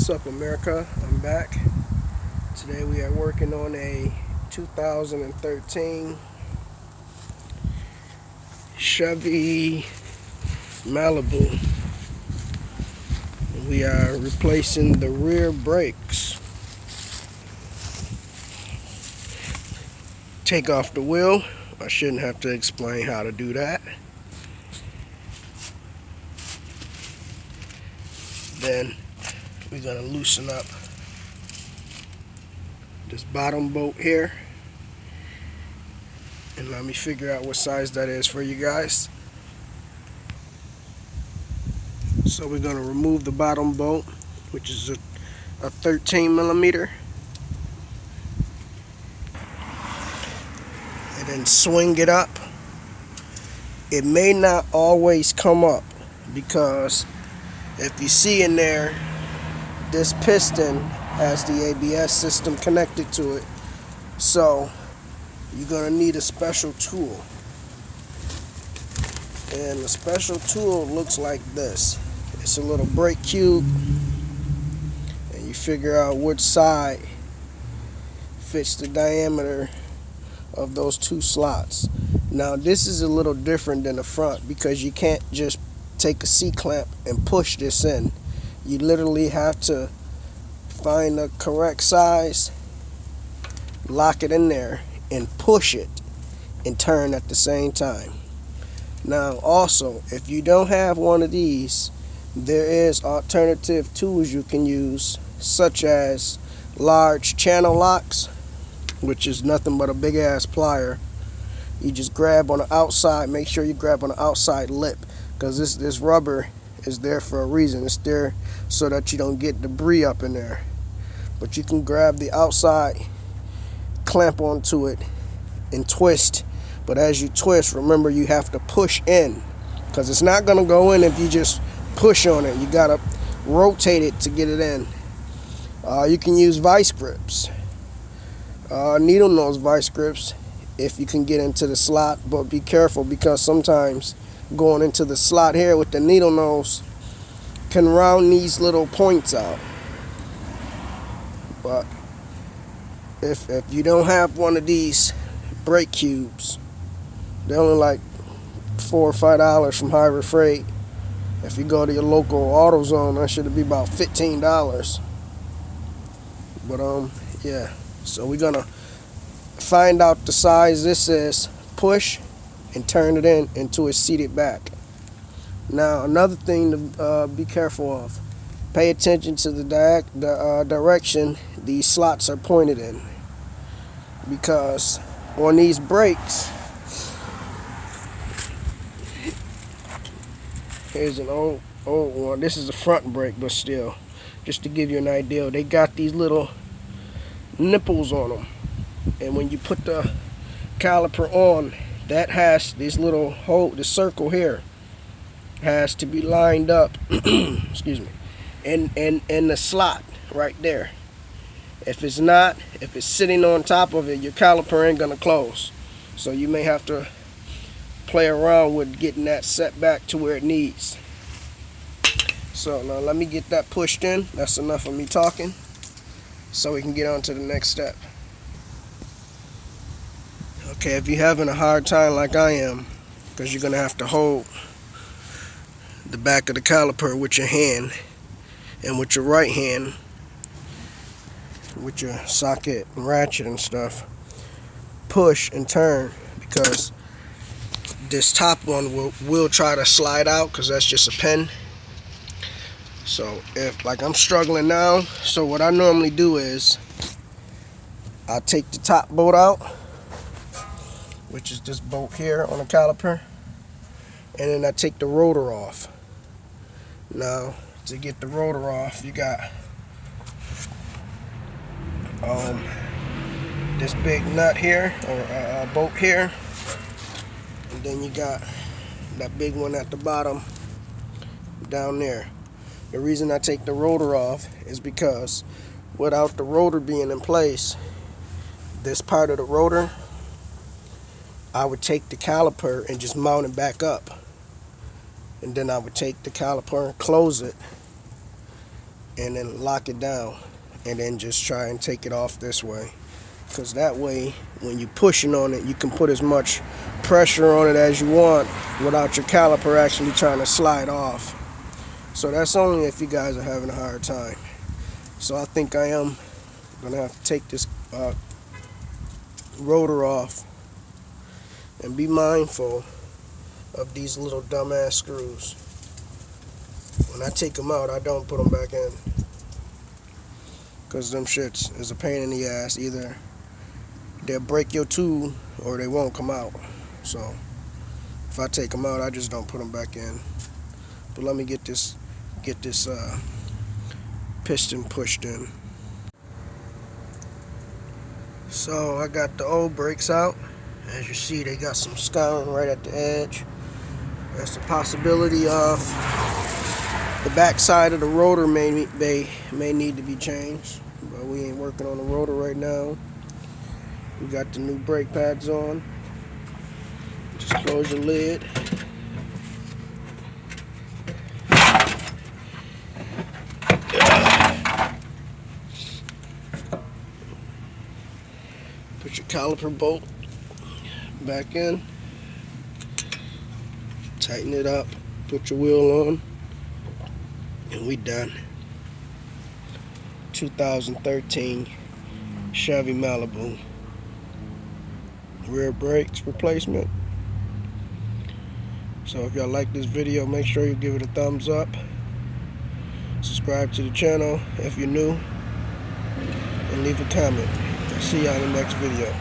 What's up, America? I'm back. Today we are working on a 2013 Chevy Malibu. We are replacing the rear brakes. Take off the wheel. I shouldn't have to explain how to do that. Then we're going to loosen up this bottom bolt here, and let me figure out what size that is for you guys. So we're going to remove the bottom bolt, which is a 13 millimeter, and then swing it up. It may not always come up, because if you see in there, this piston has the ABS system connected to it, so you're going to need a special tool. And the special tool looks like this. It's a little brake cube, and you figure out which side fits the diameter of those two slots. Now this is a little different than the front, because you can't just take a C-clamp and push this in. You literally have to find the correct size, lock it in there, and push it and turn at the same time. Now also, if you don't have one of these, there is alternative tools you can use, such as large channel locks, which is nothing but a big ass plier. You just grab on the outside, make sure you grab on the outside lip, because this rubber is there for a reason. It's there so that you don't get debris up in there. But you can grab the outside, clamp onto it, and twist. But as you twist, remember you have to push in, because it's not going to go in if you just push on it. You got to rotate it to get it in. You can use vice grips, needle nose vice grips, if you can get into the slot. But be careful, because sometimes going into the slot here with the needle nose can round these little points out. But if you don't have one of these brake cubes, they're only like $4 or $5 from Harbor Freight. If you go to your local AutoZone, that should be about $15. But yeah, so we're gonna find out the size this is, push and turn it in until it's seated back. Now another thing to be careful of: pay attention to the direction these slots are pointed in, because on these brakes, here's an old one. This is a front brake, but still, just to give you an idea, they got these little nipples on them, and when you put the caliper on, that has this little hole, the circle here has to be lined up excuse me, in the slot right there. If it's not, if it's sitting on top of it, your caliper ain't gonna close. So you may have to play around with getting that set back to where it needs. So now let me get that pushed in. That's enough of me talking, so we can get on to the next step. Okay, if you're having a hard time like I am, because you're gonna have to hold the back of the caliper with your hand, and with your right hand, with your socket and ratchet and stuff, push and turn, because this top one will try to slide out, because that's just a pin. So if, like, I'm struggling now, so what I normally do is I take the top bolt out, which is this bolt here on the caliper, and then I take the rotor off. Now to get the rotor off, you got this big nut here, or bolt here, and then you got that big one at the bottom down there. The reason I take the rotor off is because without the rotor being in place, this part of the rotor, I would take the caliper and just mount it back up, and then I would take the caliper and close it and then lock it down, and then just try and take it off this way, because that way when you're pushing on it, you can put as much pressure on it as you want without your caliper actually trying to slide off. So that's only if you guys are having a hard time. So I think I am gonna have to take this rotor off, and be mindful of these little dumbass screws. When I take them out, I don't put them back in, because them shits is a pain in the ass. Either they'll break your tool or they won't come out. So if I take them out, I just don't put them back in. But let me get this piston pushed in. So I got the old brakes out. As you see, they got some scouring right at the edge. There's the possibility of the back side of the rotor may need to be changed, but we ain't working on the rotor right now. We got the new brake pads on. Just close your lid. Put your caliper bolt back in. Tighten it up. Put your wheel on. And we done. 2013 Chevy Malibu. Rear brakes replacement. So if y'all like this video, make sure you give it a thumbs up. Subscribe to the channel if you're new, and leave a comment. I'll see y'all in the next video.